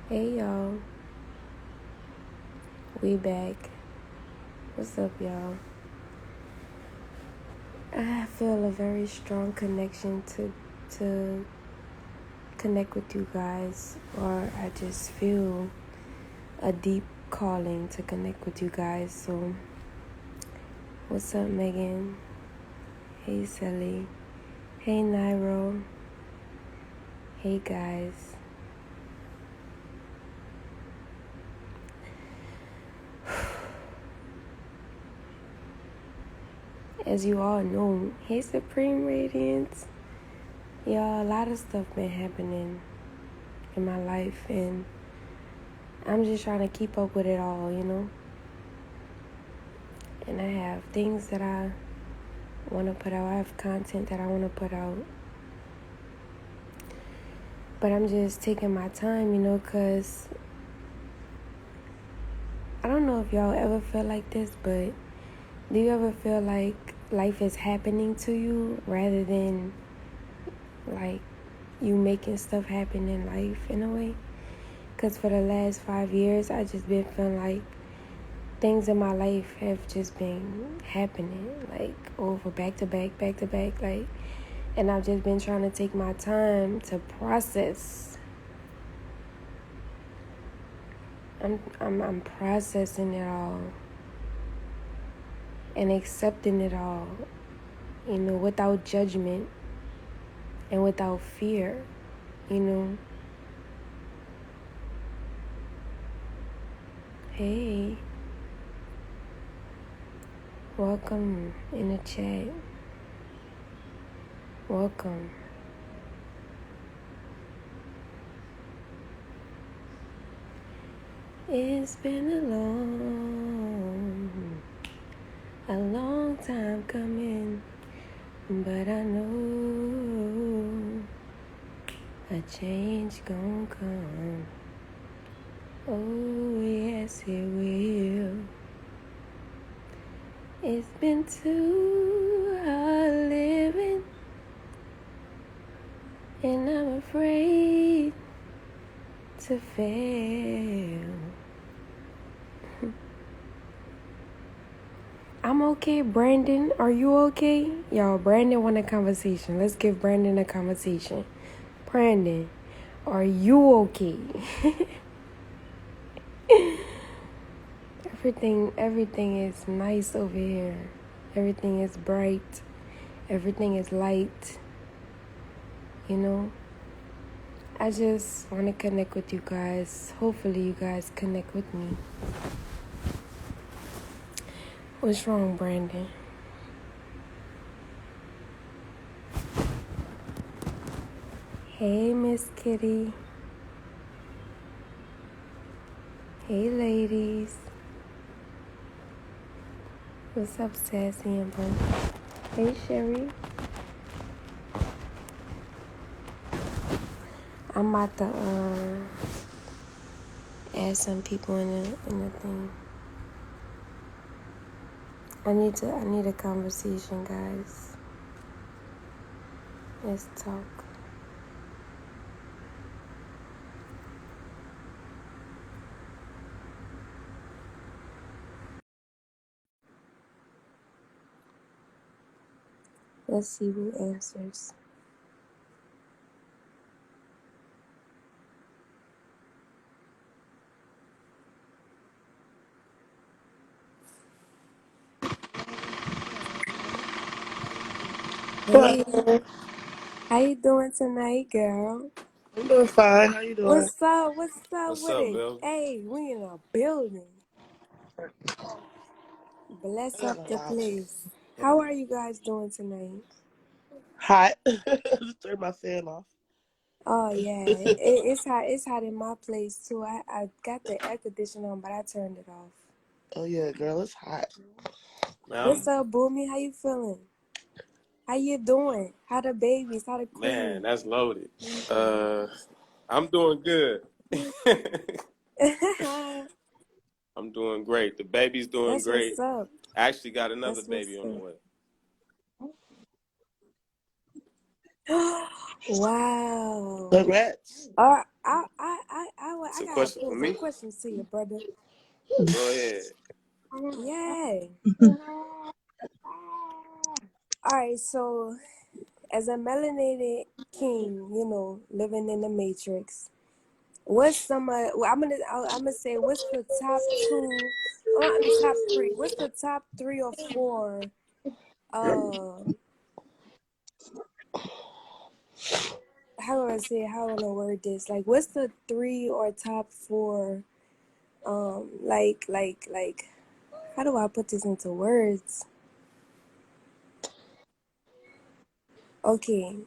Hey y'all, we back. What's up, y'all? I feel a very strong connection to connect with you guys, or I just feel a deep calling to connect with you guys. So, what's up, Megan? Hey, Sally. Hey, Nairo. Hey, guys. As you all know, hey, Supreme Radiance. Y'all, a lot of stuff been happening in my life, and I'm just trying to keep up with it all, And I have things that I want to put out. I have content that I want to put out. But I'm just taking my time, because I don't know if y'all ever feel like this, but do you ever feel like life is happening to you rather than like you making stuff happen in life in a way? Because for the last 5 years, I just been feeling like things in my life have just been happening, like over back to back, like, and I've just been trying to take my time to process. I'm processing it all and accepting it all, without judgment and without fear, Hey, welcome in the chat. Welcome. It's been a long time coming, but I know a change gon' come. Oh, yes, it will. It's been too hard living, and I'm afraid to fail. I'm okay, Brandon. Are you okay? Y'all, Brandon want a conversation. Let's give Brandon a conversation. Brandon, are you okay? Everything is nice over here. Everything is bright. Everything is light. I just want to connect with you guys. Hopefully you guys connect with me. What's wrong, Brandon? Hey, Miss Kitty. Hey, ladies. What's up, Sassy and Bun? Hey, Sherry. I'm about to add some people in the thing. I need a conversation, guys. Let's talk. Let's see who answers. Hey, Hello. how you doing tonight, girl? I'm doing fine. How you doing? What's up? What's up What's with up, it? Bill? Hey, we in a building. Bless I got up a the lot. place. How are you guys doing tonight? Hot. Just turned my fan off. Oh yeah, it's hot. It's hot in my place too. I got the air conditioner on, but I turned it off. Oh yeah, girl, it's hot. What's Man, up, Boomy? How you feeling? How you doing? How the babies? How the man, queen? that's loaded. I'm doing good. I'm doing great. The baby's doing That's what's great. up. I actually got another That's what's baby on the up. way. Wow. Congrats. It's I a gotta question for pose some me. questions to you, brother. Go ahead. Yeah. All right. So, as a melanated king, living in the matrix, what's some? Well, I'm gonna say, what's the top two? The top three. What's the top 3 or 4? Uh, how do I say? How do I word this? Like, what's the 3 or top 4? Like, how do I put this into words? Okay,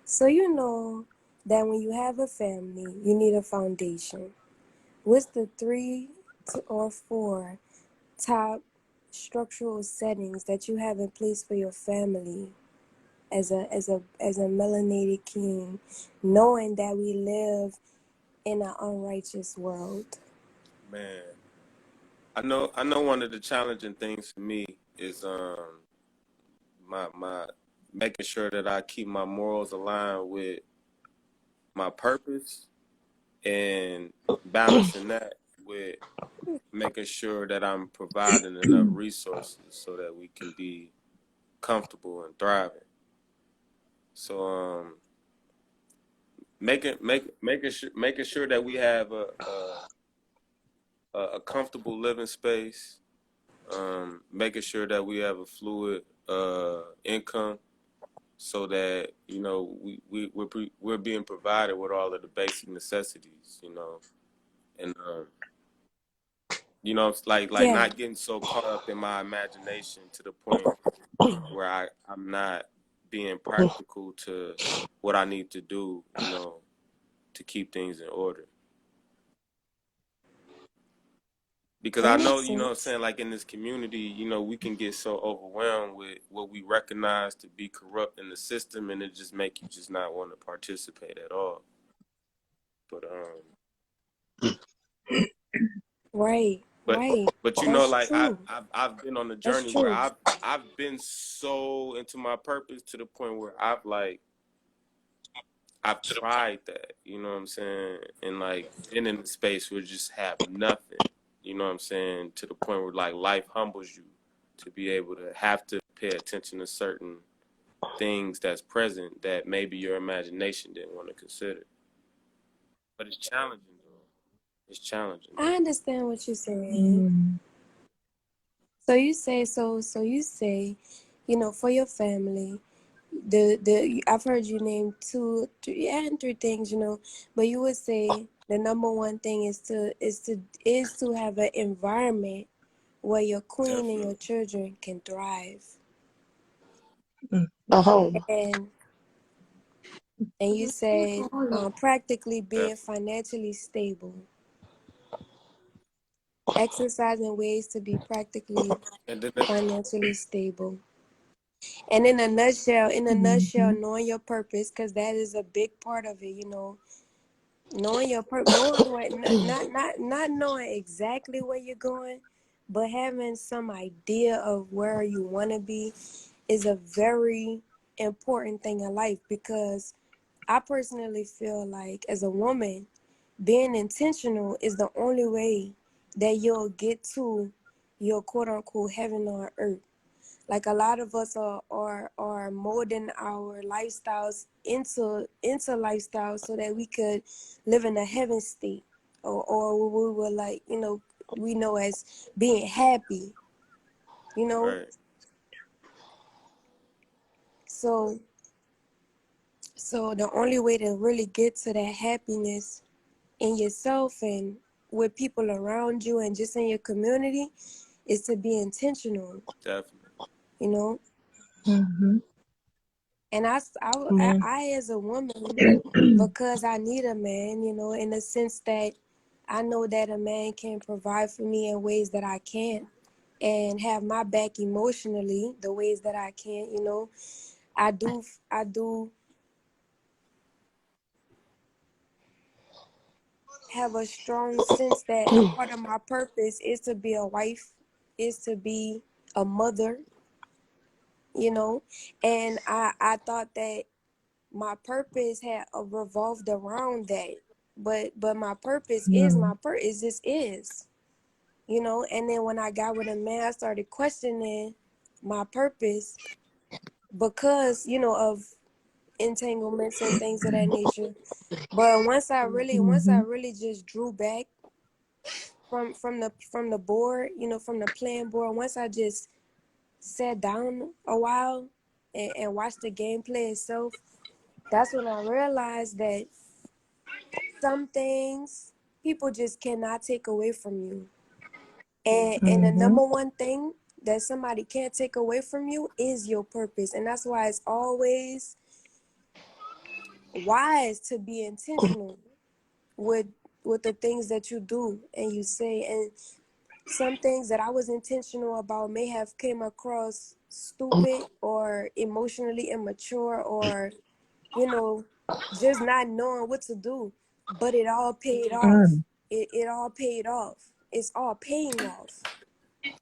so you know that when you have a family, you need a foundation. What's the 3 or 4 top structural settings that you have in place for your family as a melanated king, knowing that we live in an unrighteous world? Man, I know one of the challenging things for me is my making sure that I keep my morals aligned with my purpose and balancing that with making sure that I'm providing enough resources so that we can be comfortable and thriving. So making sure that we have a comfortable living space, making sure that we have a fluid income so that we're being provided with all of the basic necessities, and it's like Yeah, not getting so caught up in my imagination to the point where I'm not being practical to what I need to do, to keep things in order. Because that I know, makes what I'm sense. saying, like in this community, we can get so overwhelmed with what we recognize to be corrupt in the system, and it just make you just not want to participate at all. But Right, but right. but That's like true. I've been on a That's journey where true. I've been so into my purpose to the point where I've tried that, you know what I'm saying, and like been in a space where you just have nothing, you know what I'm saying, to the point where like life humbles you to be able to have to pay attention to certain things that's present that maybe your imagination didn't want to consider. But it's challenging though. It's challenging I though. understand what you're saying. Mm, So you say, for your family, the I've heard you name 2, 3 and 3 things, but you would say the number one thing is to have an environment where your queen and your Definitely. children can thrive, mm, A home. and you said practically being Definitely. financially stable, exercising ways to be practically And then financially stable. And in a nutshell, mhm, knowing your purpose, because that is a big part of it. Knowing your purpose, knowing what, not knowing exactly where you're going, but having some idea of where you want to be is a very important thing in life. Because I personally feel like, as a woman, being intentional is the only way that you'll get to your quote unquote heaven on earth. Like, a lot of us are molding our lifestyles into lifestyles so that we could live in a heaven state, or what we were like, we know as being happy, you know. right. So the only way to really get to that happiness in yourself and with people around you and just in your community is to be intentional, Definitely. you know. mhm. And Yeah. as a woman, because I need a man, in the sense that I know that a man can provide for me in ways that I can't, and have my back emotionally the ways that I can't. I do have a strong sense that a part of my purpose is to be a wife, is to be a mother, and I thought that my purpose had revolved around that. But my purpose is Mm. my purpose. It just is, you know. And then when I got with a man, I started questioning my purpose because, you know, of entanglements and things of that nature. But once I Mm-hmm. really just drew back from the board, you know, from the playing board, once I just sat down a while and watched the gameplay itself, that's when I realized that some things people just cannot take away from you. And the Mm-hmm. number one thing that somebody can't take away from you is your purpose. And that's why it's always wise to be intentional with the things that you do and you say. And some things that I was intentional about may have came across stupid or emotionally immature or, you know, just not knowing what to do. But it all paid off. Mm. It all paid off. It's all paying off.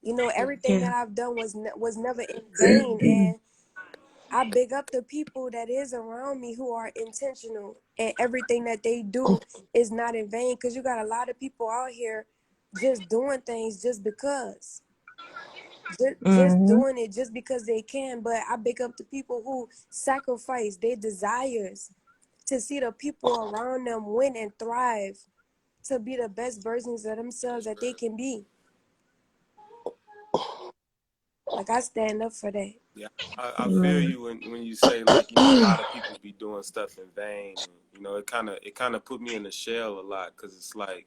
You know, everything Yeah. that I've done was never in vain. And I big up the people that is around me who are intentional, and everything that they do is not in vain, because you got a lot of people out here just doing things just because. Just Mm-hmm. doing it just because they can. But I big up the people who sacrifice their desires to see the people around them win and thrive, to be the best versions of themselves that they can be. Like, I stand up for that. Yeah, I feel Amen. you when you say, like, you know, a lot of people be doing stuff in vain. And, you know, it kind of put me in the shell a lot, because it's like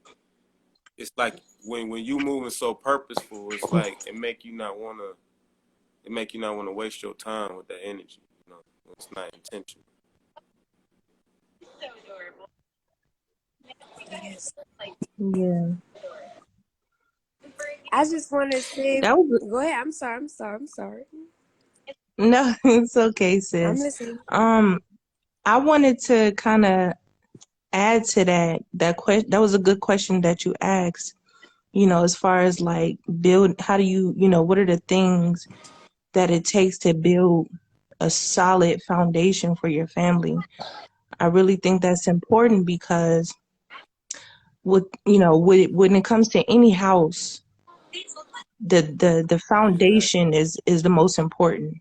when you moving so purposeful, it's like it make you not wanna waste your time with that energy. You know, it's not intentional. Yes. Yeah. I just want to say, That was go ahead. I'm sorry. no, it's okay, I'm sis. listening. Um, I wanted to kind of add to that question. That was a good question that you asked. You know, as far as like build, how do you, what are the things that it takes to build a solid foundation for your family? I really think that's important because when it comes to any house, the foundation is the most important.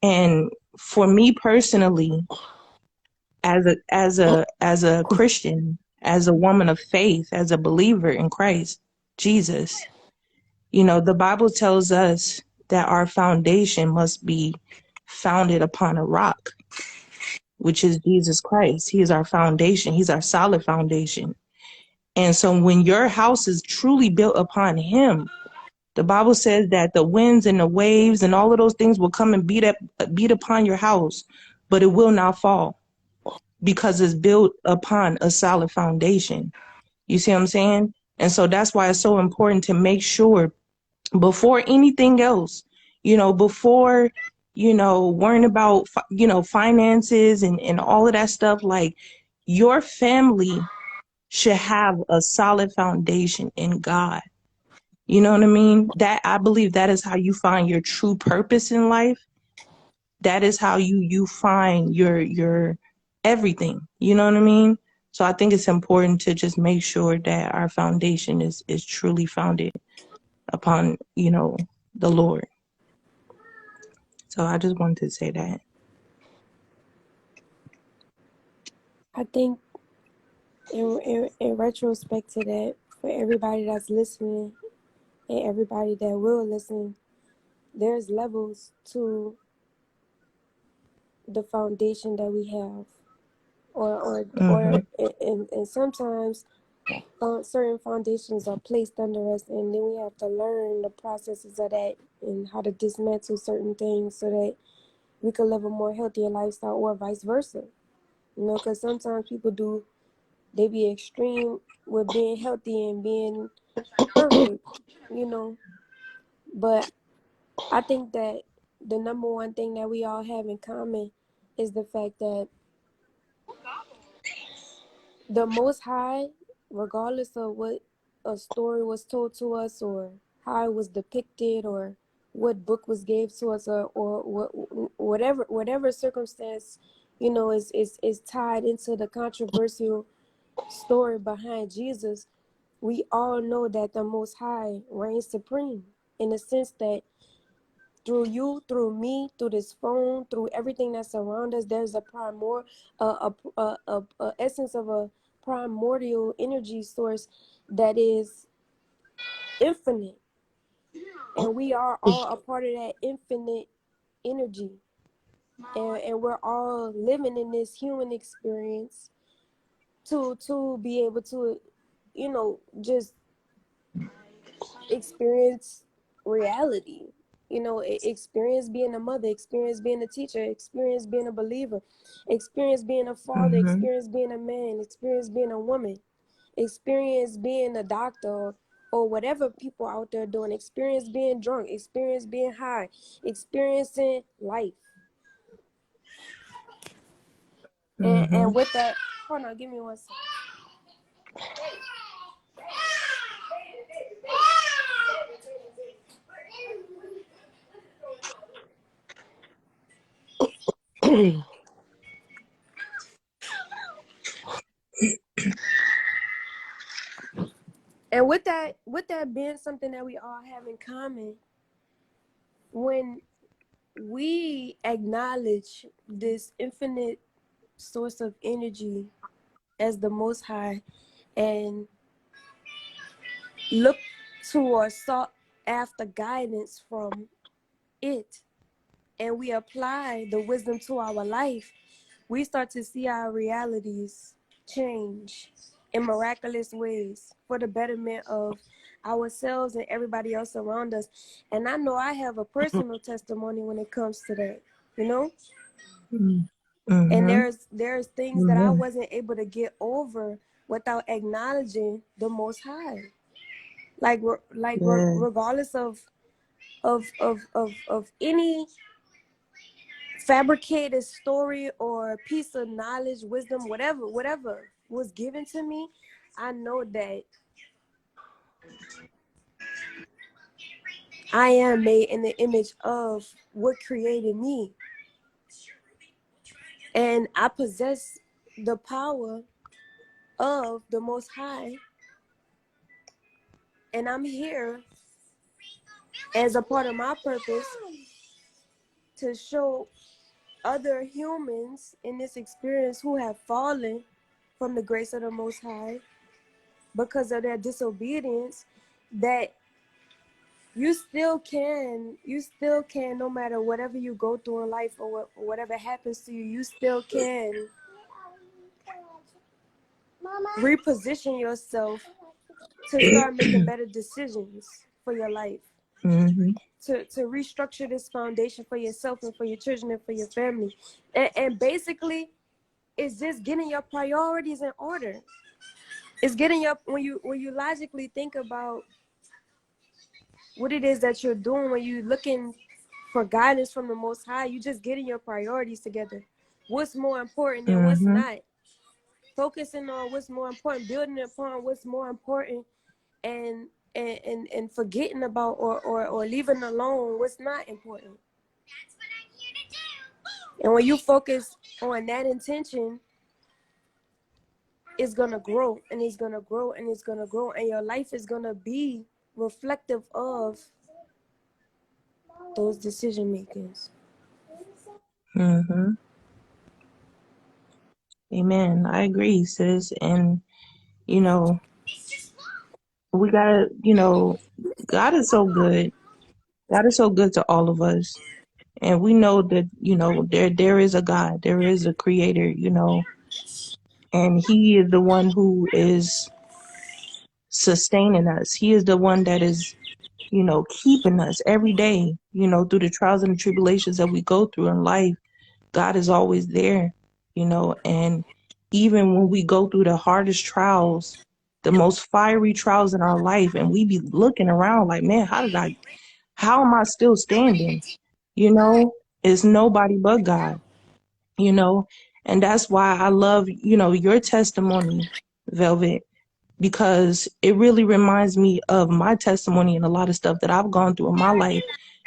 And for me personally, as a Christian, as a woman of faith, as a believer in Christ Jesus, the Bible tells us that our foundation must be founded upon a rock, which is Jesus Christ. He is our foundation. He's our solid foundation. And so when your house is truly built upon him, the Bible says that the winds and the waves and all of those things will come and beat upon your house, but it will not fall because it's built upon a solid foundation. You see what I'm saying? And so that's why it's so important to make sure before anything else, before, worrying about, finances and all of that stuff, like your family should have a solid foundation in God. You know what I mean? That I believe that is how you find your true purpose in life. That is how you find your everything. You know what I mean? So I think it's important to just make sure that our foundation is truly founded upon, the Lord. So I just wanted to say that. I think in retrospect to that, for everybody that's listening and everybody that will listen, there's levels to the foundation that we have, or Mhm. and sometimes certain foundations are placed under us, and then we have to learn the processes of that and how to dismantle certain things so that we can live a more healthier lifestyle, or vice versa. You know, because sometimes people they be extreme with being healthy and being perfect, you know. But I think that the number one thing that we all have in common is the fact that the Most High, regardless of what a story was told to us, or how it was depicted, or what book was gave to us, or whatever circumstance is tied into the controversial story behind Jesus. We all know that the Most High reigns supreme, in the sense that through you, through me, through this phone, through everything that's around us, there's a essence of a primordial energy source that is infinite, and we are all a part of that infinite energy, and we're all living in this human experience to be able to, just experience reality. Experience being a mother, experience being a teacher, experience being a believer, experience being a father, Mm-hmm. experience being a man, experience being a woman, experience being a doctor, or whatever people out there doing, experience being drunk, experience being high, experiencing life. And Mm-hmm. with that, hold on, give me one second. And with that being something that we all have in common, when we acknowledge this infinite source of energy as the Most High, and look to or sought after guidance from it, and we apply the wisdom to our life, we start to see our realities change in miraculous ways for the betterment of ourselves and everybody else around us. And I know I have a personal testimony when it comes to that, you know? And Mm-hmm. there's things that I Amen. wasn't able to get over without acknowledging the Most High. Yeah. Regardless of any fabricated story or piece of knowledge, wisdom, whatever was given to me, I know that I am made in the image of what created me, and I possess the power of the Most High, and I'm here as a part of my purpose to show other humans in this experience who have fallen from the grace of the Most High because of their disobedience, that you still can, no matter whatever you go through in life, or whatever happens to you, you still can reposition yourself to start making better decisions for your life, Mm-hmm. to restructure this foundation for yourself and for your children and for your family. And basically, it's just getting your priorities in order. It's getting your, when you logically think about what it is that you're doing, when you're looking for guidance from the Most High, you just getting your priorities together. What's more important and what's Mm-hmm. not. Focusing on what's more important, building upon what's more important, and forgetting about, or leaving alone what's not important. And when you focus on that intention, it's gonna grow, and it's gonna grow, and it's gonna grow, and your life is gonna be reflective of those decision makers. Mm-hmm. Amen. I agree, sis. And, you know, we gotta, God is so good. God is so good to all of us. And we know that, there is a God, there is a creator, and he is the one who is sustaining us. He is the one that is, keeping us every day, through the trials and the tribulations that we go through in life. God is always there, and even when we go through the hardest trials, the most fiery trials in our life, and we be looking around like, man, how am I still standing? You know, it's nobody but God, you know, and that's why I love, your testimony, Velvet, because it really reminds me of my testimony and a lot of stuff that I've gone through in my life.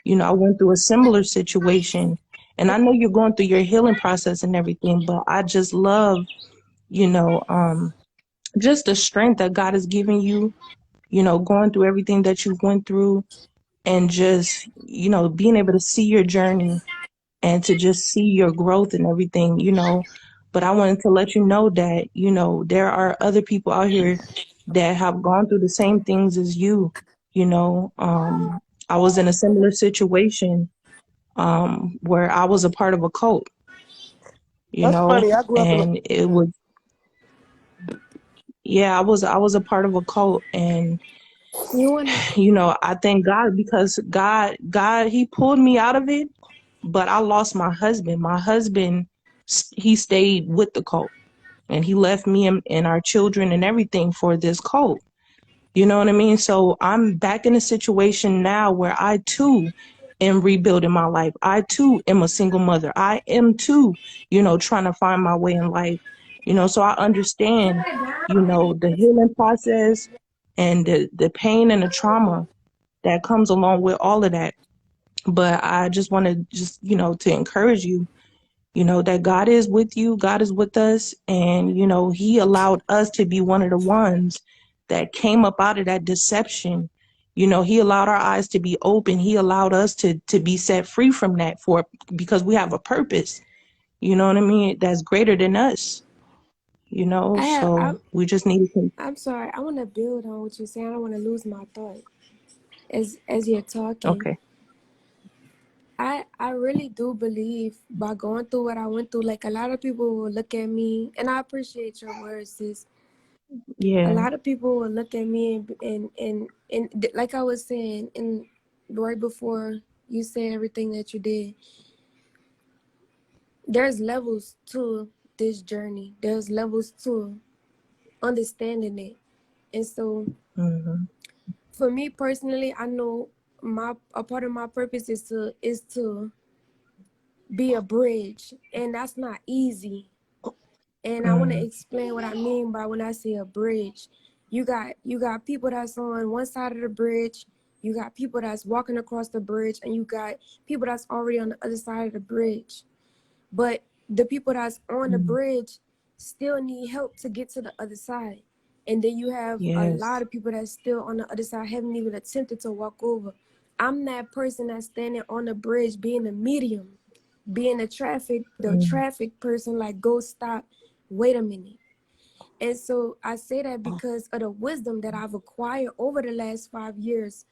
I went through a similar situation, And I know you're going through your healing process and everything, but I just love, you know, just the strength that God has given you, going through everything that you went through, and just, being able to see your journey and to just see your growth and everything. But I wanted to let you know that, there are other people out here that have gone through the same things as you. I was in a similar situation where I was a part of a cult, That's funny. I grew up in a. and it was, yeah, I was a part of a cult. And You wanna? I thank God, because God, He pulled me out of it. But I lost my husband. My husband, he stayed with the cult, and he left me and our children and everything for this cult. You know what I mean? So I'm back in a situation now where I too am rebuilding my life. I too am a single mother. I am too, trying to find my way in life. So I understand, the healing process and the pain and the trauma that comes along with all of that. But I just want to to encourage you, that God is with you, God is with us. And, He allowed us to be one of the ones that came up out of that deception. He allowed our eyes to be open. He allowed us to be set free from that, because we have a purpose, you know what I mean? That's greater than us, I have. so we just need to. I'm sorry. I want to build on what you're saying. I don't want to lose my thought as you're talking. Okay. I really do believe by going through what I went through, like a lot of people will look at me, and I appreciate your words, sis. A Yeah. lot of people will look at me and like I was saying, and right before you said everything that you did, there's levels to this journey. There's levels to understanding it, and so Hmm. for me personally, I know a part of my purpose is to be a bridge, and that's not easy. And I want to Mm. explain what I mean by when I say a bridge. You got people that's on one side of the bridge, you got people that's walking across the bridge, and you got people that's already on the other side of the bridge. But the people that's on the Mm. bridge still need help to get to the other side. And then you have a lot Yes. of people that's still on the other side, haven't even attempted to walk over. I'm that person that's standing on the bridge, being the medium, being the Mm. traffic person, like, go stop, wait a minute. And so I say that because of the wisdom that I've acquired over the last 5 years.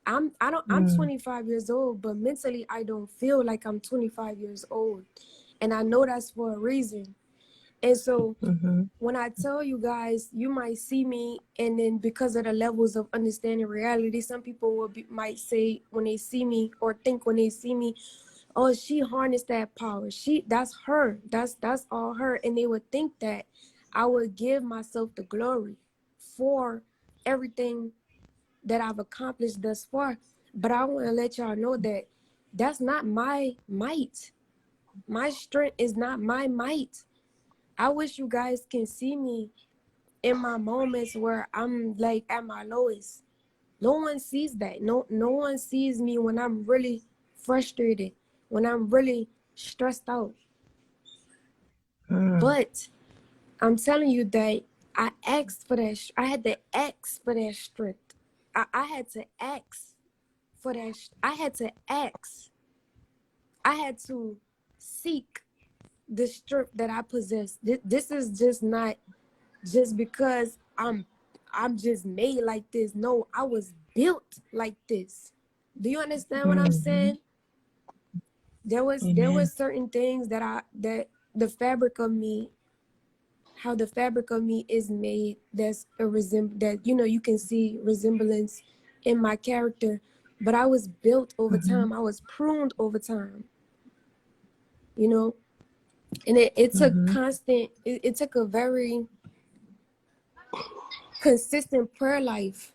I'm Mm. 25 years old, but mentally I don't feel like I'm 25 years old. And I know that's for a reason. And so Mm-hmm. when I tell you guys, you might see me, and then because of the levels of understanding reality, some people might say when they see me, or think when they see me, oh, she harnessed that power. That's her. That's all her. And they would think that I would give myself the glory for everything that I've accomplished thus far. But I want to let y'all know that that's not my might. My strength is not my might. I wish you guys can see me in my moments where I'm like at my lowest. No one sees that. No one sees me when I'm really frustrated, when I'm really stressed out. Mm. But I'm telling you that I asked for that. I had to ask for that strength. I had to ask for that. I had to ask. I had to seek the strength that I possess. This is just not just because I'm just made like this. No, I was built like this. Do you understand what I'm Mm-hmm. saying? There was Amen. certain things that the fabric of me, how the fabric of me is made, that's a that you can see resemblance in my character. But I was built over Mm-hmm. time. I was pruned over time, you know. And it took Mm-hmm. it took a very consistent prayer life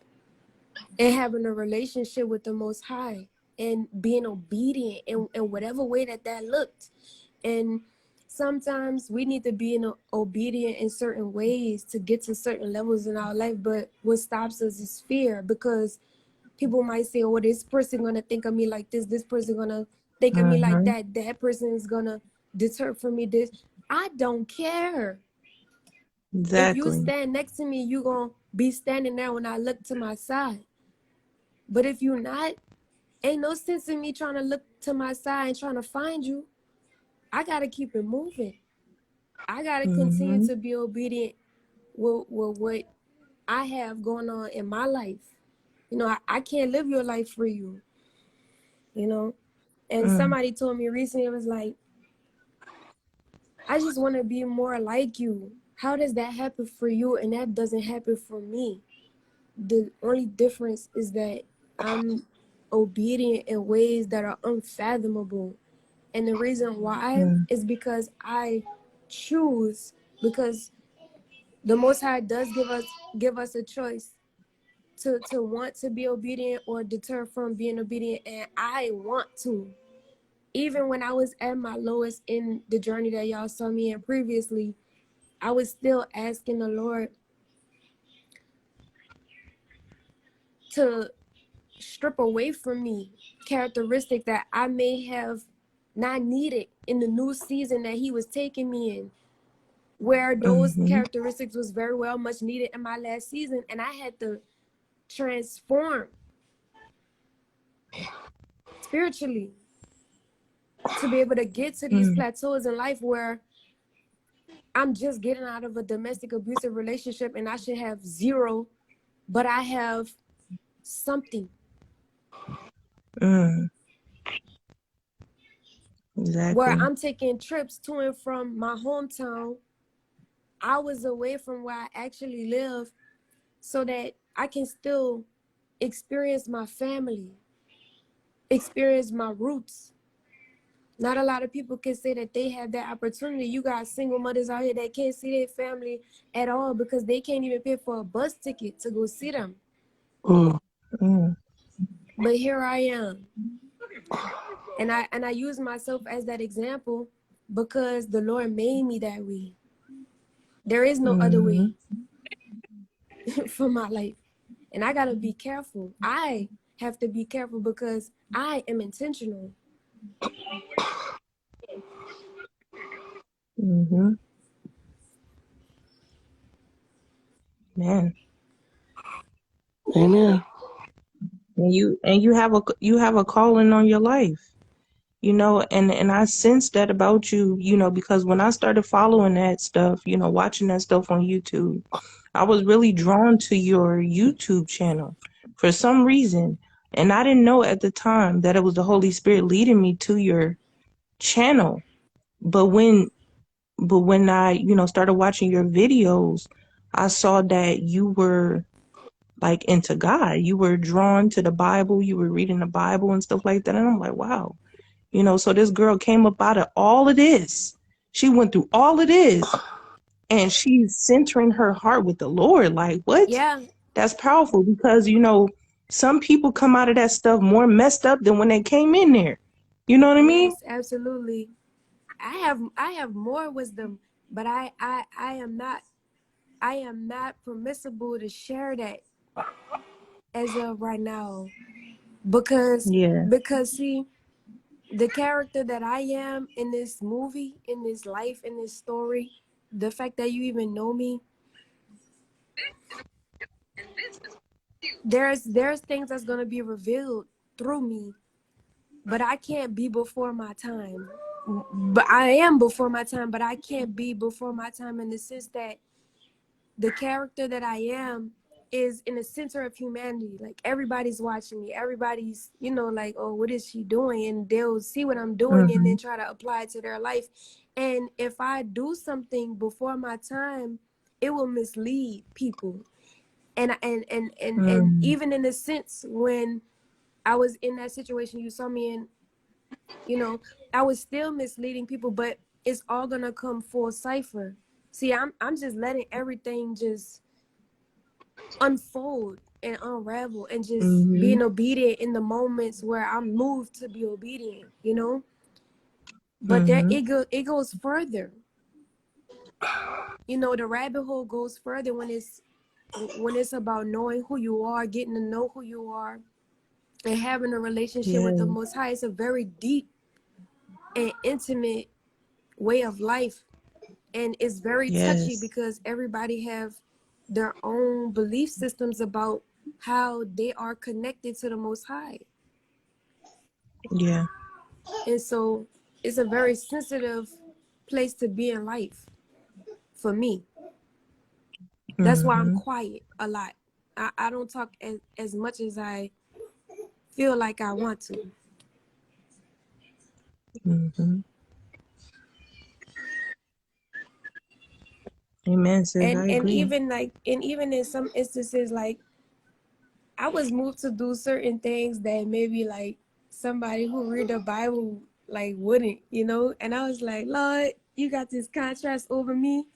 and having a relationship with the Most High and being obedient in whatever way that looked. And sometimes we need to be obedient in certain ways to get to certain levels in our life. But what stops us is fear, because people might say, "Oh, this person gonna think of me like this. This person gonna think of me like Mm-hmm. that person is gonna deter from me this. I don't care. If you Exactly. stand next to me, you gonna be standing there when I look to my side. But if you not, ain't no sense in me trying to look to my side and trying to find you. I gotta keep it moving. I gotta continue Mm-hmm. to be obedient with what I have going on in my life. I can't live your life for you, you know? And Mm. somebody told me recently, it was like, I just want to be more like you. How does that happen for you and that doesn't happen for me? The only difference is that I'm obedient in ways that are unfathomable. And the reason why Mm. is because I choose, because the Most High does give us a choice to want to be obedient or deter from being obedient, and I want to. Even when I was at my lowest in the journey that y'all saw me in previously, I was still asking the Lord to strip away from me characteristics that I may have not needed in the new season that He was taking me in, where those Mm-hmm. characteristics was very well much needed in my last season, and I had to transform spiritually to be able to get to these Mm. plateaus in life where I'm just getting out of a domestic abusive relationship and I should have zero, but I have something. Mm. Where Exactly. I'm taking trips to and from my hometown, hours away from where I actually live, so that I can still experience my family, experience my roots. Not a lot of people can say that they have that opportunity. You got single mothers out here that can't see their family at all because they can't even pay for a bus ticket to go see them. Mm. Mm. But here I am. And I use myself as that example because the Lord made me that way. There is no other Mm-hmm. way for my life. And I gotta be careful. I have to be careful because I am intentional. Mm-hmm. Man. Amen. And you have a calling on your life. And I sense that about you, because when I started following that stuff, watching that stuff on YouTube, I was really drawn to your YouTube channel for some reason. And I didn't know at the time that it was the Holy Spirit leading me to your channel. But when I, started watching your videos, I saw that you were like into God. You were drawn to the Bible, you were reading the Bible and stuff like that. And I'm like, wow. So this girl came up out of all of this. She went through all of this and she's centering her heart with the Lord. Like, what? Yeah, That's powerful because, some people come out of that stuff more messed up than when they came in there. You know what I mean? yes, absolutely. I have more wisdom, but I am not permissible to share that as of right now because Yeah. because see, the character that I am in this movie, in this life, in this story, the fact that you even know me, there's things that's gonna be revealed through me, but I can't be before my time. But I am before my time, but I can't be before my time in the sense that the character that I am is in the center of humanity. Like everybody's watching me. Everybody's, like, oh, what is she doing? And they'll see what I'm doing and Mm-hmm. then try to apply it to their life. And if I do something before my time, it will mislead people. And Mm. even in the sense when I was in that situation you saw me in, you know, I was still misleading people, but it's all gonna come full cipher. See, I'm just letting everything just unfold and unravel and just Mm-hmm. being obedient in the moments where I'm moved to be obedient. But there Mm-hmm. it goes further. The rabbit hole goes further when it's about knowing who you are, getting to know who you are, and having a relationship with the Yeah. Most High. It's a very deep. an intimate way of life, and it's very touchy Yes. because everybody have their own belief systems about how they are connected to the Most High. Yeah. And so it's a very sensitive place to be in life for me. That's why I'm Mm-hmm. quiet a lot. I don't talk as much as I feel like I want to. Mm-hmm. Amen, sis. I And agree. even in some instances, like I was moved to do certain things that maybe like somebody who read the Bible like wouldn't, you know? And I was like, Lord, you got this contrast over me.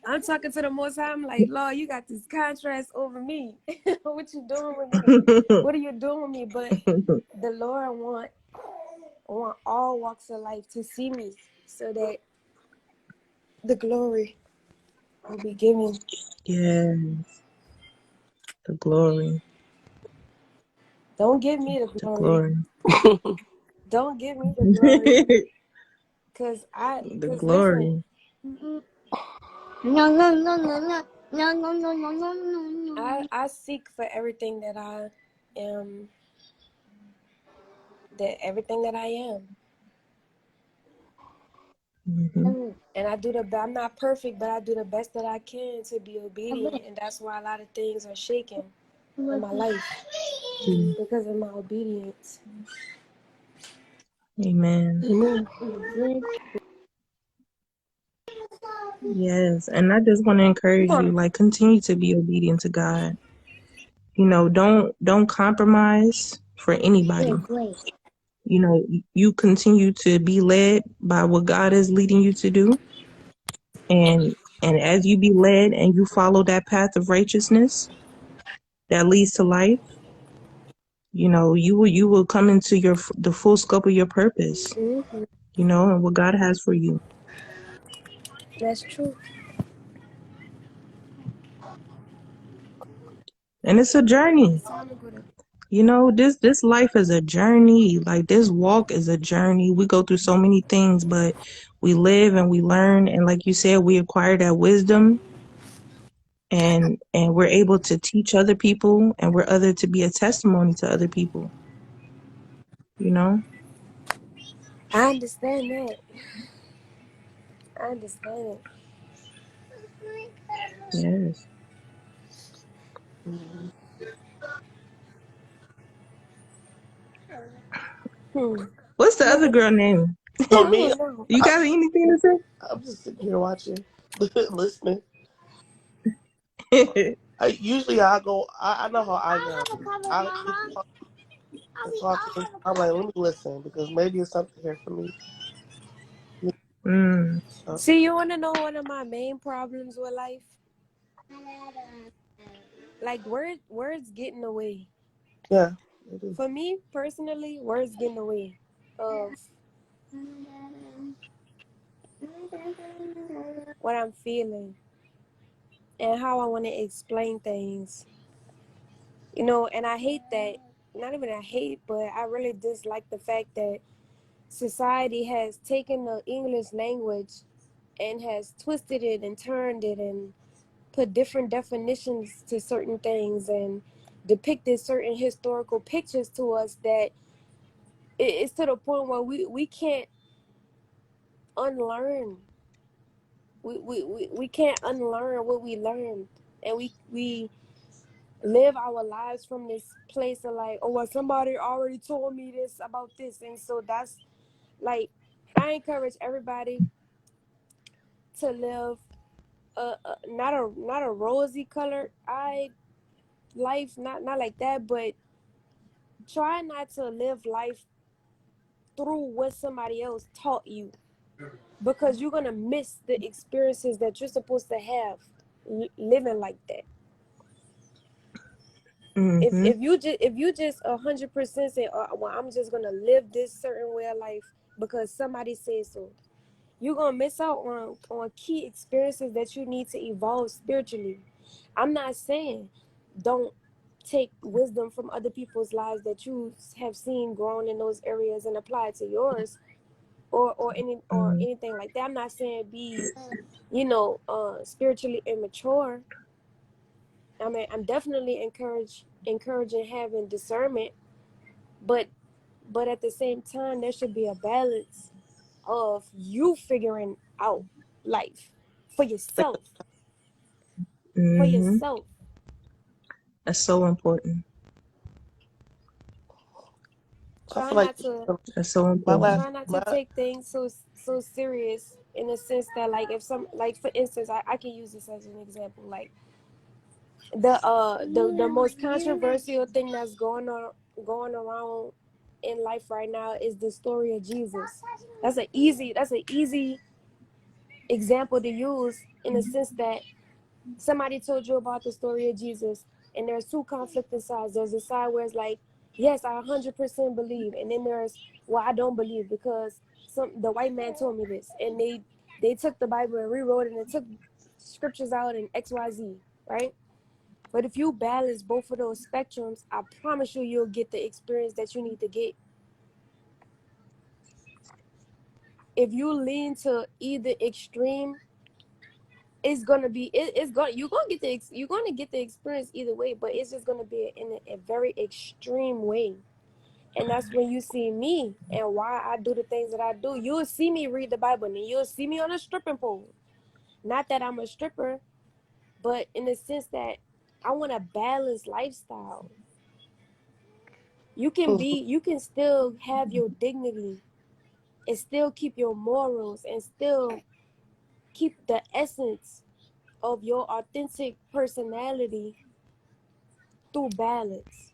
I'm talking to the Most High. I'm like, Lord, you got this contrast over me. What you doing with me? What are you doing with me? But the Lord want all walks of life to see me, so that the glory will be given. Yes, the glory, Don't give me the the glory. glory, Don't give me the glory. the Cause listen, glory. No, no, no, no, no, no, no, no, no, no, no, no. I seek for everything that I am, everything that I am. Mm-hmm. And I do I'm not perfect, but I do the best that I can to be obedient. And that's why a lot of things are shaking in my life, because of my obedience. Amen. Amen. Yes, and I just want to encourage you, like, continue to be obedient to God. You know, don't compromise for anybody. Wait, wait. You know, you continue to be led by what God is leading you to do, and as you be led and you follow that path of righteousness that leads to life, you know, you will come into the full scope of your purpose, Mm-hmm. you know, and what God has for you. That's true. And it's a journey. It's time to go to. You know, this life is a journey. Like, this walk is a journey. We go through so many things, but we live and we learn, and like you said, we acquire that wisdom, and we're able to teach other people, and we're other to be a testimony to other people, you know? I understand that. I understand it. Yes. Hmm. What's the other Moving. girl name? So I me, don't know. You I, got anything I'm just sitting here watching, listening. to say? Usually I go. I know how I I'll am. have a cover, I get Mama. talk and talking. I'm like, let me listen because maybe it's something here for me. Mm. So See, you want to know one of my main problems with life? Like words get in the way. yeah, it is. For me personally, words get in the way of what I'm feeling and how I want to explain things. You know, and I hate that. Not even I hate, but I really dislike the fact that society has taken the English language and has twisted it and turned it and put different definitions to certain things and depicted certain historical pictures to us that it's to the point where we can't unlearn. We can't unlearn what we learned. And we live our lives from this place of like, oh, well, somebody already told me this about this. And so that's like, I encourage everybody to live not a rosy colored eye life, not like that, but try not to live life through what somebody else taught you, because you're gonna miss the experiences that you're supposed to have living like that. if Mm-hmm. if you just if you just 100% say, oh, well, I'm just gonna live this certain way of life because somebody said so, you're gonna miss out on key experiences that you need to evolve spiritually. I'm not saying don't take wisdom from other people's lives that you have seen grown in those areas and apply it to yours, or anything like that. I'm not saying be, spiritually immature. I mean, I'm definitely encouraging having discernment, but at the same time, there should be a balance of you figuring out life for yourself. For Mm-hmm. yourself. That's so important. I Try feel like not to That's so my important. last try not to my take things so serious, in the sense that, like, if some, like, for instance, I can use this as an example, like the most controversial thing that's going around in life right now is the story of Jesus. That's an easy example to use, in the sense that somebody told you about the story of Jesus, and there's two conflicting sides. There's a side where it's like, yes, I 100% believe, and then there's, well, I don't believe because the white man told me this, and they took the Bible and rewrote it and took scriptures out and XYZ, right? But if you balance both of those spectrums, I promise you'll get the experience that you need to get. If you lean to either extreme, it's gonna be it's gonna you're gonna get the experience either way, but it's just gonna be in a very extreme way. And that's when you see me and why I do the things that I do. You'll see me read the Bible, and you'll see me on a stripping pole. Not that I'm a stripper, but in the sense that I want a balanced lifestyle. You can still have your dignity and still keep your morals and still keep the essence of your authentic personality through balance.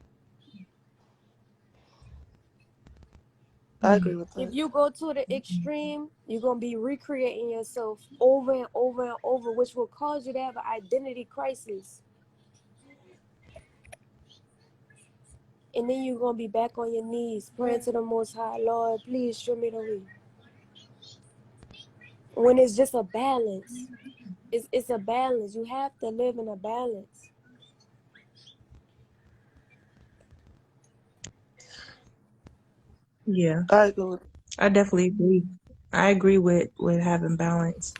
I agree with If that. you go to the extreme, you're going to be recreating yourself over and over and over, which will cause you to have an identity crisis. And then you're going to be back on your knees praying to the Most High, Lord, please show me the way. When it's just a balance. It's a balance. You have to live in a balance. Yeah, I agree with I definitely agree. I agree with having balance,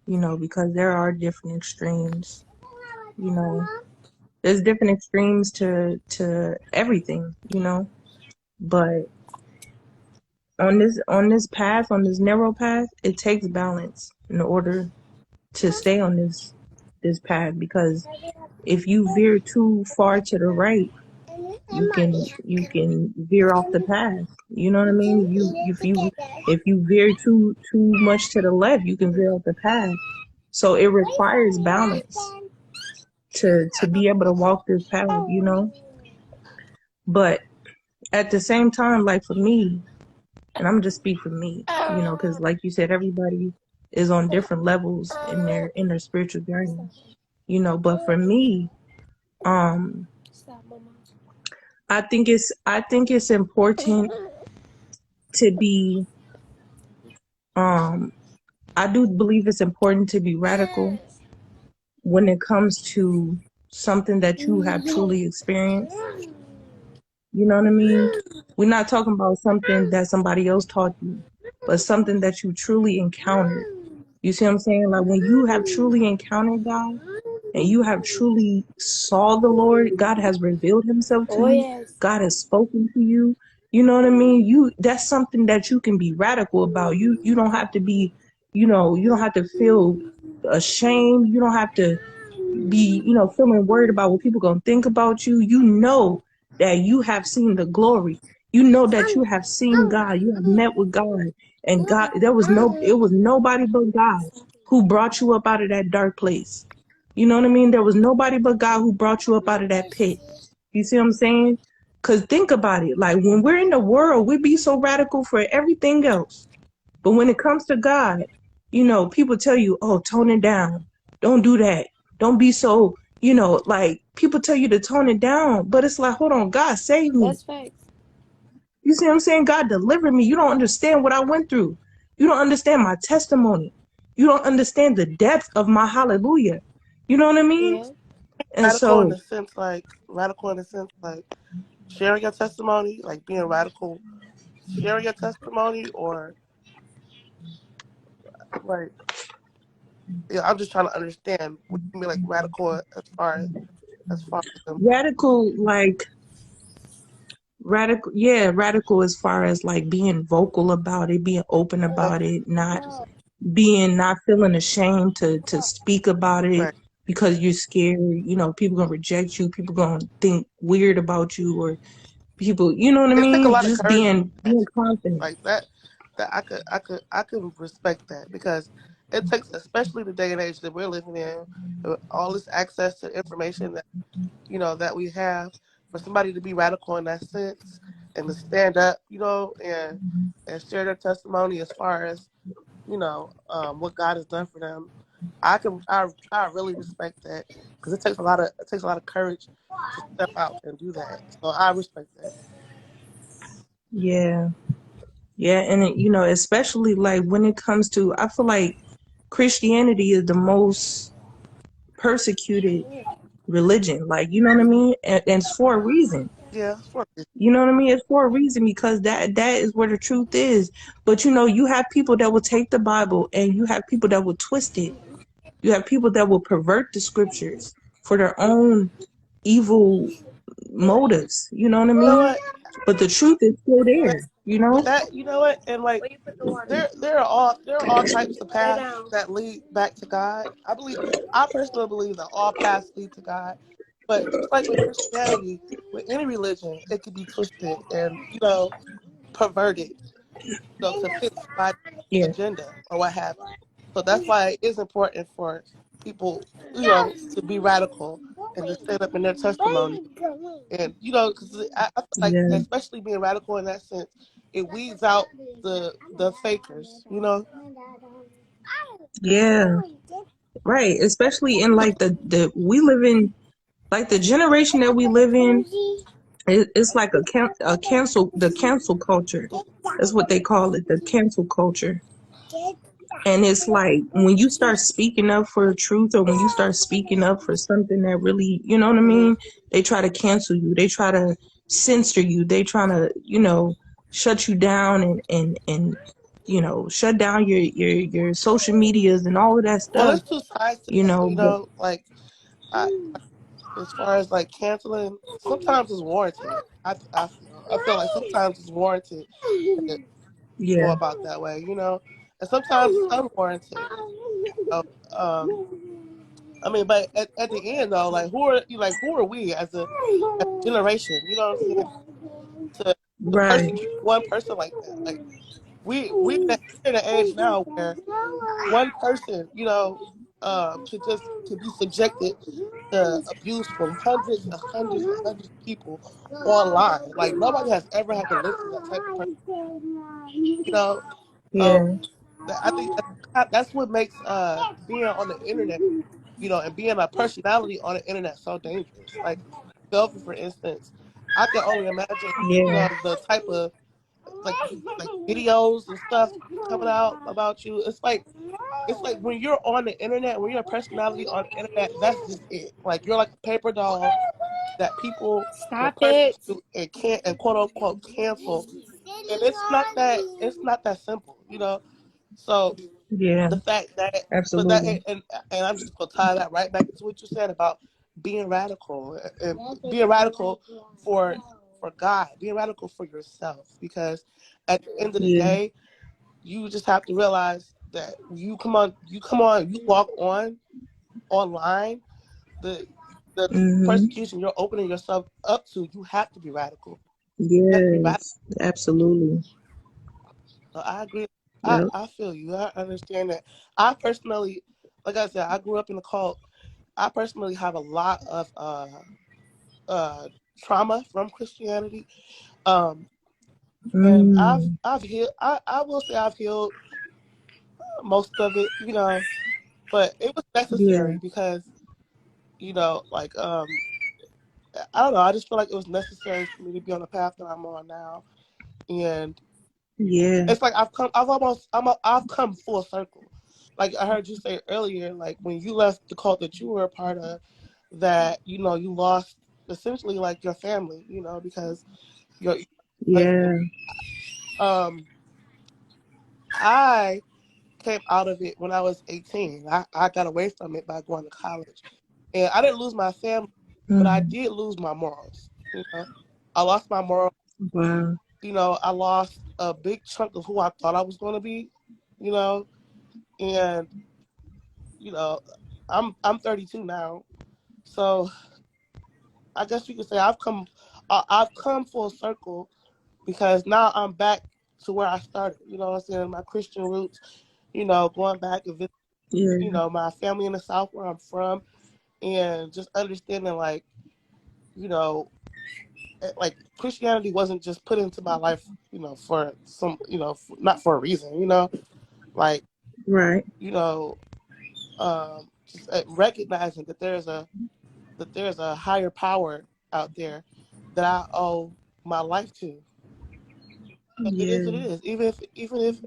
because there are different extremes. You know, there's different extremes to everything, but on this narrow path, it takes balance in order to stay on this path, because if you veer too far to the right, you can veer off the path. You know what I mean? If you veer too much to the left, you can veer off the path. So it requires balance to be able to walk this path. But at the same time, like for me, and I'm just speak for me, because like you said, everybody is on different levels in their spiritual journey. But for me, um, Stop, Mama. I think it's important to be um I do believe it's important to be radical when it comes to something that you have truly experienced. You know what I mean? We're not talking about something that somebody else taught you, but something that you truly encountered. You see what I'm saying? Like when you have truly encountered God and you have truly saw the Lord, God has revealed himself to Oh, you, yes. God has spoken to you. You know what I mean? That's something that you can be radical about. You don't have to be, you don't have to feel ashamed. You don't have to be, feeling worried about what people gonna think about you. You know that you have seen the glory. You know that you have seen God. You have met with God, and God. It was nobody but God who brought you up out of that dark place. You know what I mean? There was nobody but God who brought you up out of that pit. You see what I'm saying? Cause think about it. Like when we're in the world, we be so radical for everything else. But when it comes to God, people tell you, oh, tone it down. Don't do that. Don't be so, like people tell you to tone it down. But it's like, hold on, God saved me. That's facts. You see what I'm saying? God delivered me. You don't understand what I went through. You don't understand my testimony. You don't understand the depth of my hallelujah. You know what I mean? Yeah. And radical in so, the sense like sharing your testimony, like being radical, sharing your testimony, or Right. Yeah, I'm just trying to understand what you mean, like radical as far as Radical, like radical, yeah, radical as far as like being vocal about it, being open about okay. it, not What you said. not feeling ashamed to speak about it Right. because you're scared. You know, people gonna reject you. People gonna think weird about you, or people, you know what I It took a mean? lot of Just courage being for that, confident. like that. That I could respect that because it takes, especially the day and age that we're living in, with all this access to information that that we have, for somebody to be radical in that sense and to stand up, and share their testimony as far as what God has done for them. I really respect that because it takes a lot of courage to step out and do that. So I respect that. Yeah, yeah, and you know, especially like when it comes to, I feel like Christianity is the most persecuted religion. Like, you know what I mean? And it's for a reason. Yeah, it's for me. You know what I mean? It's for a reason because that is where the truth is. But you know, you have people that will take the Bible and you have people that will twist it. You have people that will pervert the scriptures for their own evil motives. You know what I You know mean? what? But the truth is still That, there, you know? that you know what? And like there are all types of paths that lead back to God. I personally believe that all paths lead to God. But just like with Christianity, with any religion, it could be twisted and perverted, to fit somebody's Yeah, agenda or what have you. So that's why it is important for people, to be radical and to stand up in their testimony. And because I feel like, yeah, especially being radical in that sense, it weeds out the fakers. yeah. Right. Especially in like the we live in, like the generation that we live in, it's like a cancel, the cancel culture. That's what they call it, the cancel culture. And it's like when you start speaking up for the truth, or when you start speaking up for something that really, you know what I Hmm. mean? They try to cancel you. They try to censor you. They try to, you know, shut you down and you know, shut down your social medias and all of that Well, stuff, there's two sides to you that. know. But Like I, as far as like canceling, sometimes it's warranted. I feel like sometimes it's warranted to go yeah. about that way, and sometimes it's unwarranted. So, um, I mean, but at the end though, like who are we as a generation? You know what I'm saying? To Right. persecute one person like that. Like we're in an age now where one person, could be subjected to abuse from hundreds and hundreds and hundreds of people online. Like nobody has ever had to live through that type of person. You know, Yeah. so I think that's what makes being on the internet, and being a personality on the internet so dangerous. Like Belvin, for instance, I can only imagine, Yeah. the type of like videos and stuff coming out about you. It's like when you're on the internet, when you're a personality on the internet, that's just it. Like you're like a paper doll that people will Stop it. persecute and can't and quote unquote cancel. And it's not that simple. So Yeah. the fact that but that Absolutely. and I'm just gonna tie that right back into what you said about being radical and being radical for God, being radical for yourself, because at the end of the Yeah. day, you just have to realize that you walk online, the the Mhm. persecution you're opening yourself up to, you have to be radical. You have to be radical. Yes. Absolutely. So I agree. I, Yep. I feel you. I understand that. I personally, like I said, I grew up in a cult. I personally have a lot of uh trauma from Christianity. Um and Mm. I've healed I will say I've healed most of it, but it was Yeah. necessary because, like I don't know, I just feel like it was necessary for me to be on the path that I'm on now. And Yeah. it's like I've come full circle. Like I heard you say earlier, like when you left the cult that you were a part of, that you lost essentially like your family, because your husband. Yeah. Um, I came out of it when I was 18. I got away from it by going to college. And I didn't lose my family, but I Mm-hmm. did lose my morals. I lost my morals. Wow. I lost a big chunk of who I thought I was going to be, you know, and, you know, I'm 32 now. So I guess you could say I've come full circle because now I'm back to where I started, what I'm saying, my Christian roots, going back and visit, Yeah. my family in the South where I'm from, and just understanding you know, like Christianity wasn't just put into my life, for some, not for a reason, like, Right. just recognizing that there's a higher power out there that I owe my life to. So it is Yeah. what it is. Even if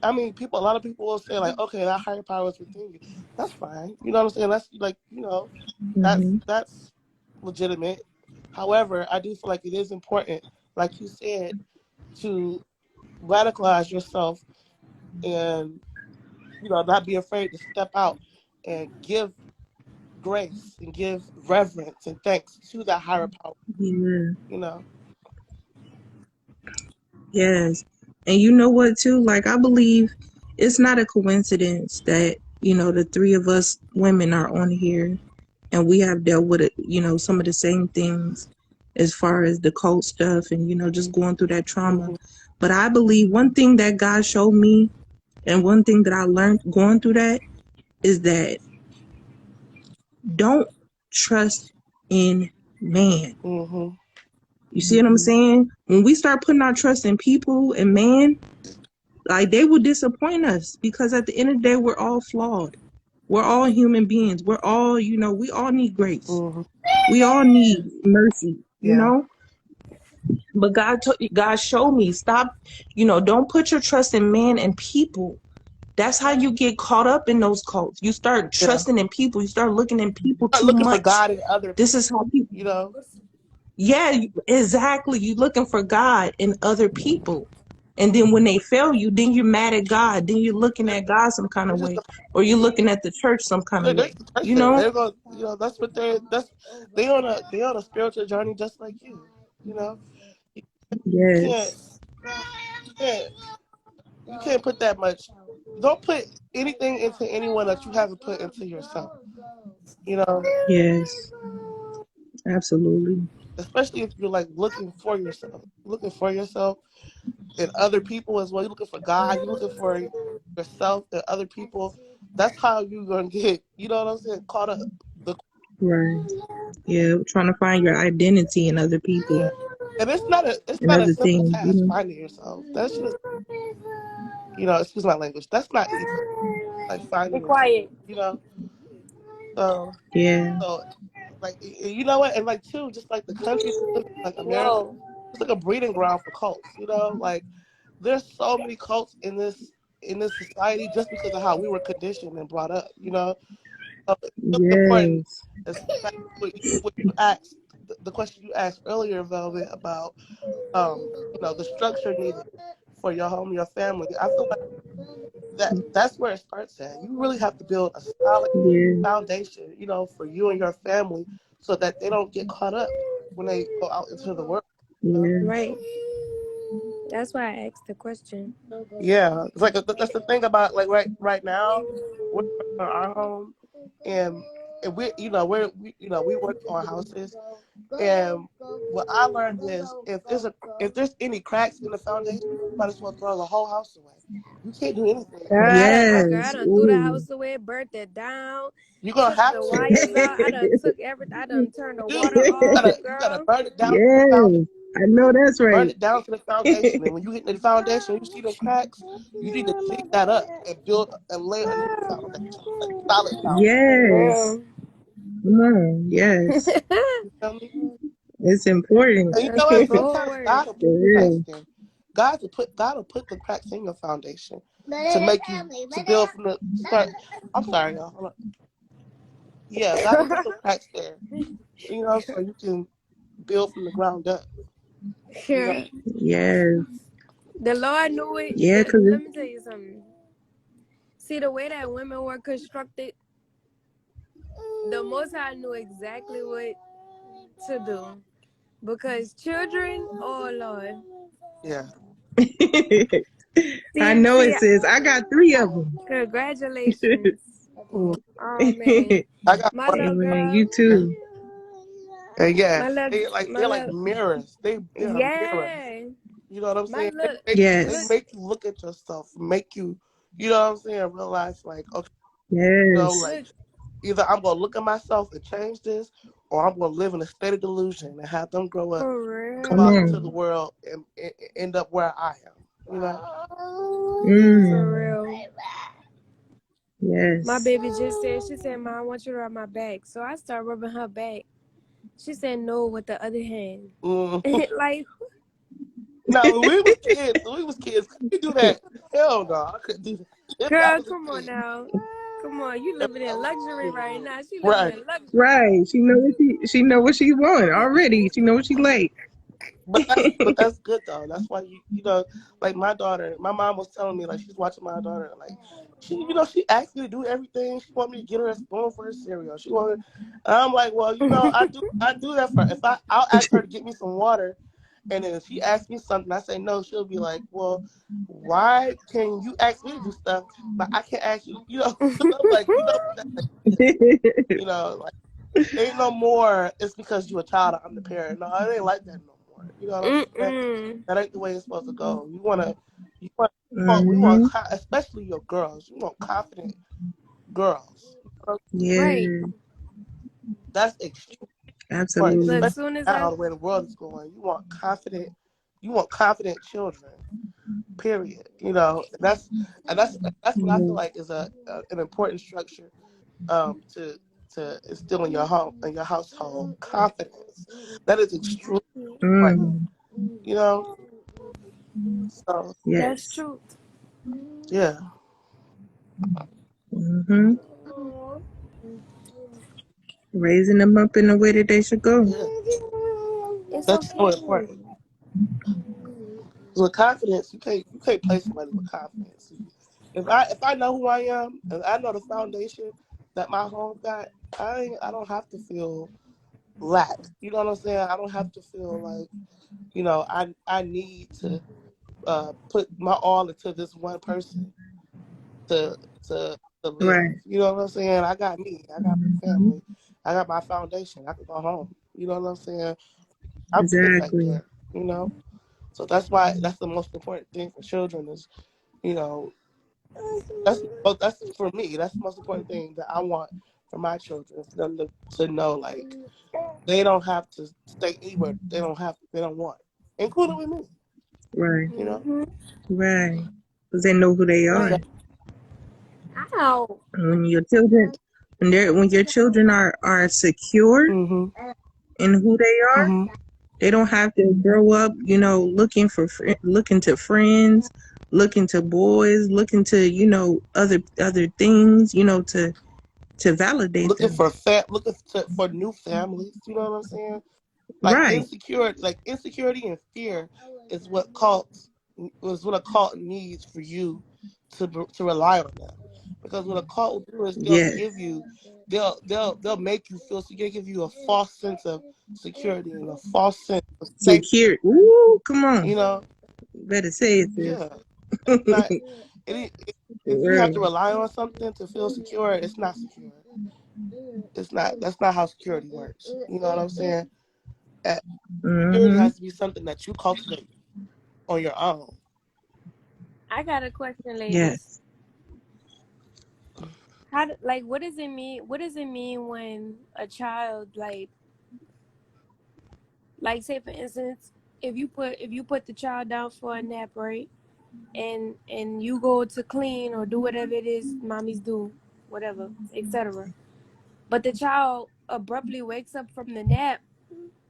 I mean, a lot of people will say like, okay, that higher power is within you. That's fine. You know what I'm saying? That's like, Mm-hmm. that's legitimate. However, I do feel like it is important, like you said, to radicalize yourself and, not be afraid to step out and give grace and give reverence and thanks to that higher power, Yeah. you know. Yes. And you know what too? Like I believe it's not a coincidence that, the three of us women are on here and we have dealt with it, some of the same things as far as the cult stuff and, just going through that trauma. Hmm. But I believe one thing that God showed me and one thing that I learned going through that is that don't trust in man. Hmm. You see what I'm saying? When we start putting our trust in people and man, like they will disappoint us because at the end of the day, we're all flawed. We're all human beings. We're all, we all need grace. Hmm. We all need mercy, Yeah. But God showed me, stop, don't put your trust in man and people. That's how you get caught up in those cults. You start Yeah. trusting in people. You start looking in people Not too looking for much. God in other This people, is how people, you know. yeah, exactly. You looking for God in other people. And then when they fail you, then you're mad at God. Then you're looking at God some kind of It's just way. Or you're looking at the church some kind of they're way. the You person. know? They're going. That's what they on a spiritual journey just like you. You know. You can't. Yes. You can't. You can't put that much. Don't put anything into anyone that you haven't put into yourself. You know. Yes. Absolutely. Especially if you're like looking for yourself and other people as well. You're looking for God. You're looking for yourself and other people. That's how you're gonna get. You know what I'm saying? Caught up. The Right. Yeah. Trying to find your identity in other people Yeah. And it's and not a other simple things, task finding yourself. That shit is, excuse my language. That's not easy. Like Be finding yourself. quiet. You know. So Yeah. so like you know what, and like too, just like the country we live in, like America, Whoa. it's like a breeding ground for cults. Like there's so many cults in this society just because of how we were conditioned and brought up. So it's really important, Yes. especially what you asked, the question you asked earlier, Velvet, about the structure needed for your home, your family. I feel like that's where it starts at. You really have to build a solid Yeah. foundation, for you and your family, so that they don't get caught up when they go out into the world. You know? Yeah. Right. That's why I asked the question. Yeah, it's like that's the thing about like right now, we're working on our home, and we we work on houses, and what I learned is if there's any cracks in the foundation, you might as well throw the whole house away. You can't do anything. Girl, I Yes. done threw the Ooh. house away, burnt it down, You're gonna took have the to. wires out. I done took everything. I done turned the You do. water off, You gotta girl. burn it down to the foundation. Yes. I know that's Burn right. it down to the foundation, and when you hit the foundation, you see them cracks. You need to dig that up and build and lay a new foundation, like a solid foundation. Yes. Girl. Come on. Yes. You feel me? It's important. And you That's know the what? whole Sometimes word. God will For put the cracks real. in. God will put the cracks in your foundation to make you to build from the start. I'm sorry, y'all. Hold on. Yeah, God will put the cracks there. So you can build from the ground up. You know. Girl. Yes. The Lord knew it. Yeah, cause Let me tell you something. See, the way that women were constructed, the Most High knew exactly what to do. Because children, oh Lord. Yeah. I See, know see, it says I got 3 of them. congratulations. Mm. Oh man, I got my one. little Amen. girl, You too. And yeah, my little, they're my like little, mirrors. They're mirrors. yeah, You know what I'm my saying? look, They look, Yes. make you look at yourself, make you, you know what I'm saying, realize like, okay, Yes. like look, either I'm gonna look at myself and change this, or I'm gonna live in a state of delusion and have them grow up, for come Come out real, into the on. world and end up where I am. You know? for Mm. real. My Yes. baby just said, she said, "Mom, I want you to rub my back." So I started rubbing her back. She said, "No," with the other hand. Mm. Like, Now when we was kids, could we do that? Hell no, I couldn't do that. If I girl, was a come on kid, now. Come on, you if living I in was luxury a right kid. now. She living Right. in luxury. Right. She know what she want already. She know what she like. But that's good though. That's why you know, like my daughter, my mom was telling me like she's watching my daughter, like she asked me to do everything. She want me to get her a spoon for her cereal. She wanted, and I'm like, well, I do that for if I'll ask her to get me some water, and then if she asks me something, I say no, she'll be like, well, why can you ask me to do stuff, but I can't ask you? You know, I'm like, that ain't it. You know, like ain't no more. It's because you a child. I'm the parent. No, it ain't like that no more. You know what I'm saying? Mm-mm. That ain't the way it's supposed to go. We want, hmm especially your girls. You want confident girls. Right. Yeah. That's extremely important, Look, Absolutely. especially soon as now I the way the world is going. You want confident children. Period. You know, that's what I feel Yeah. like is an important structure to instill in your home in your household confidence. That is extremely important. Mm. You know, so that's Yes. true. yeah, hmm Raising them up in the way that they should go. yeah, It's that's so okay. important. With confidence, you can't play somebody with confidence. If I know who I am and I know the foundation that my home got, I don't have to feel lack. You know what I'm saying? I don't have to feel like I need to put my all into this one person to to to live. Right. You know what I'm saying? I got me. I got my hmm family. I got my foundation. I can go home. You know what I'm saying? I'm good right Exactly. there. You know. So that's why that's the most important thing for children is you know that's for me. That's the most important thing that I want for my children for them to know like they don't have to stay anywhere they don't want, including with me. Right. You know. Mm-hmm. Right. Because they know who they are. Exactly. Ow. When your children, when your children are secure Mhm. in who they are, Mhm. they don't have to grow up, looking to friends, looking to boys, looking to other things, to validate Looking them. for for new families. You know what I'm saying? Right. Like insecurity and fear is what a cult needs for you to rely on them, because what a cult will do is Yes. they'll make you feel secure, give you a false sense of security and a false sense of safety. Secure. Ooh, come on. You know, Better say it, sis. yeah, not if you For have to real. rely on something to feel secure, it's not secure. It's not. That's not how security works. You know what I'm saying? Security Mm-hmm. has to be something that you cultivate on your own. I got a question, ladies. Yes. Like, what does it mean? What does it mean when a child, like, say for instance, if you put the child down for a nap, right, and you go to clean or do whatever it is mommies do, whatever, etc. But the child abruptly wakes up from the nap,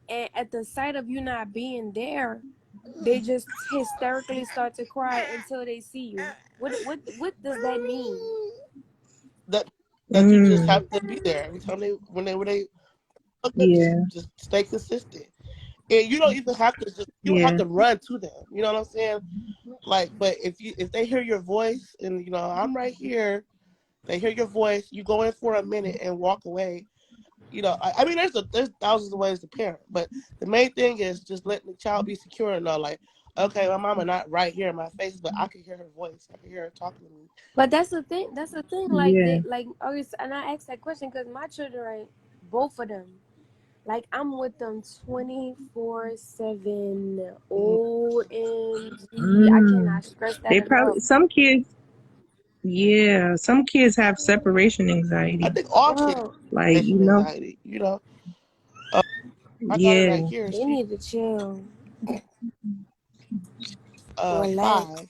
and at the sight of you not being there, they just hysterically start to cry until they see you. What does that mean? That that you just Mm. have to be there every time when they look up. Yeah. Just stay consistent, and you don't have Yeah. to run to them. You know what I'm saying? Like, but if they hear your voice and I'm right here, They hear your voice. You go in for a minute and walk away. I mean, there's thousands of ways to parent, but the main thing is just letting the child be secure and know, like, okay, my mama not right here in my face, but I can hear her voice. I can hear her talking to me. But that's the thing. That's the thing. Like Yeah. they like always, and I asked that question because my children, right, both of them, like I'm with them 24/7. Mhm. OMG, I Mm. cannot stress that They probably enough. some kids. Yeah, some kids have separation I anxiety. think all kids Bro, have Like patient anxiety. Uh, my daughter yeah, right here, they she's need to chill, relax. 5.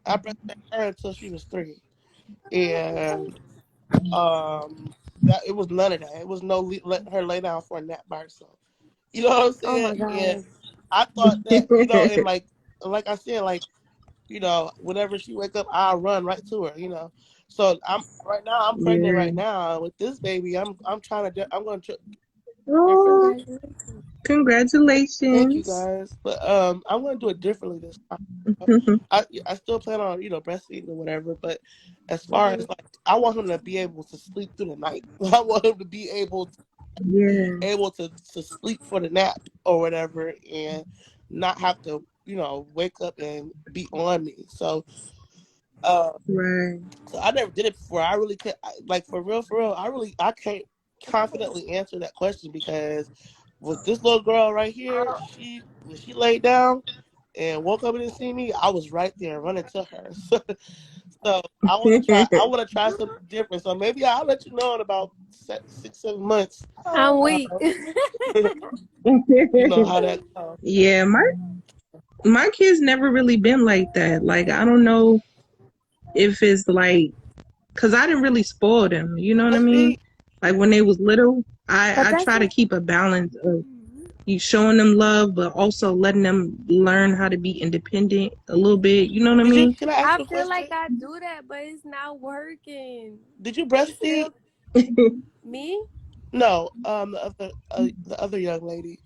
I breastfed her until she was 3, and um, that it was none of that. It was no letting her lay down for a nap by herself. You know what I'm Oh saying? my And god. I thought that, and like I said, like, whenever she wake up, I'll run right to her. So I'm pregnant yeah. right now with this baby. I'm trying to. I'm going to differently. Oh, Congratulations. Thank you congratulations. guys, but I'm going to do it differently this time. I still plan on breastfeeding or whatever, but as far Hmm. as like I want him to be able to sleep through the night. I want him to be Yeah, to sleep for the nap or whatever, and not have to wake up and be on me. Uh, right. so I never did it before. I really can't, like, for real. I can't confidently answer that question because with this little girl right here, when she laid down and woke up and didn't see me, I was right there running to her. So I want to try. I want to try something different. So maybe I'll let you know in about 6, 7 months. I'm Uh, weak. how that goes. Yeah, my kids never really been like that. Like I don't know if it's like cuz I didn't really spoil them, you know what I mean? Breastfeed? Like when they was little, But I that's try to the. keep a balance of you showing them love but also letting them learn how to be independent a little bit, you know what I Did you? mean? Can I ask I you a feel like question? I do that, but it's not working. Did you They breastfeed? still me. No. The other young lady.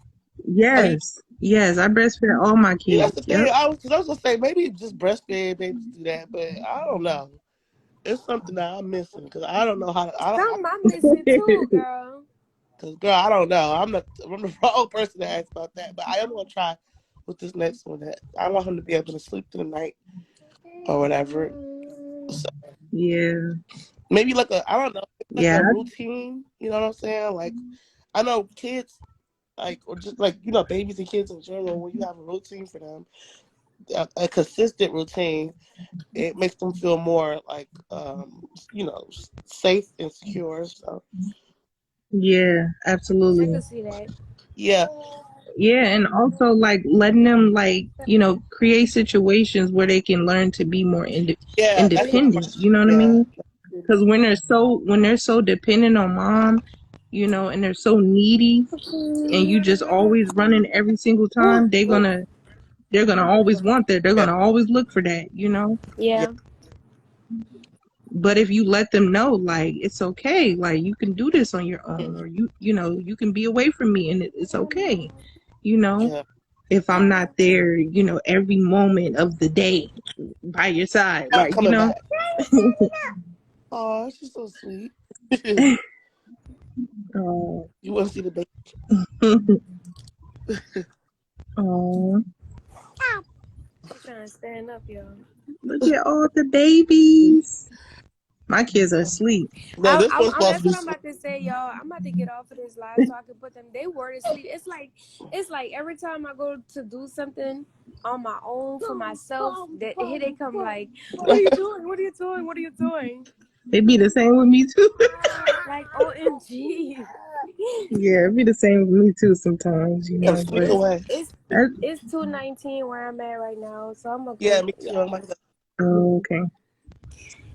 Oh, you. Yes. Yes, I breastfed all my See, that's the kids. thing. Yep. I was gonna say maybe just breastfeed babies do that, but I don't know. It's something that I'm missing because I don't know how to. I don't. Something I'm missing too, girl. Because girl, I don't know. I'm the wrong person to ask about that. But I am gonna try with this next one. That I want him to be able to sleep through the night or whatever. So Yeah. maybe like I don't know, like Yeah. a routine. You know what I'm saying? Like I know kids, like, or just like babies and kids in general. When you have a routine for them, a consistent routine, it makes them feel more like safe and secure. So Yeah, I absolutely. could see that. yeah, Yeah, and also like letting them like, create situations where they can learn to be more yeah, that's a good independent, you question. know what I Yeah. mean? Cuz when they're so dependent on mom, and they're so needy and you just always running every single time, they're going to always want that. They're Yeah. going to always look for that. Yeah. Yeah. But if you let them know, like, it's okay, like, you can do this on your own, or you can be away from me and it's okay, you know, Yeah. if I'm not there, every moment of the day by your side, I'm like, coming back. Oh, she's so sweet. You oh, want to see the baby? oh, I'm trying to stand up, y'all. look at all the babies. My kids are asleep. No, this one's supposed That's to be what I'm sweet. about to say, y'all. I'm about to get off of this live so I can put them. They were to sleep. It's like every time I go to do something on my own for myself, that here they come like, what are you doing? What are you doing? What are you doing? They be the same with me too. Like OMG. Yeah, it be the same with me too sometimes, Gotta It's sneak but it's away. it's that's, it's 2:19 where I'm at right now, so I'm gonna Yeah, go. me too. I'm Yeah. like, oh, okay.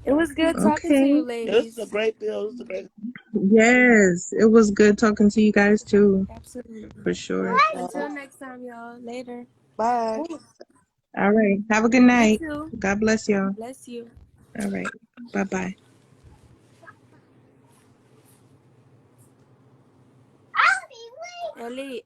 It was good talking to you, Okay. yeah, this is a ladies. great bill. This is a great. Yes, it was good talking to you guys too, Absolutely. for sure. Until next time, y'all. Later. Bye. Ooh, All right. Have a good you night. too. God bless y'all. Bless you. All right. Bye bye. Ellie.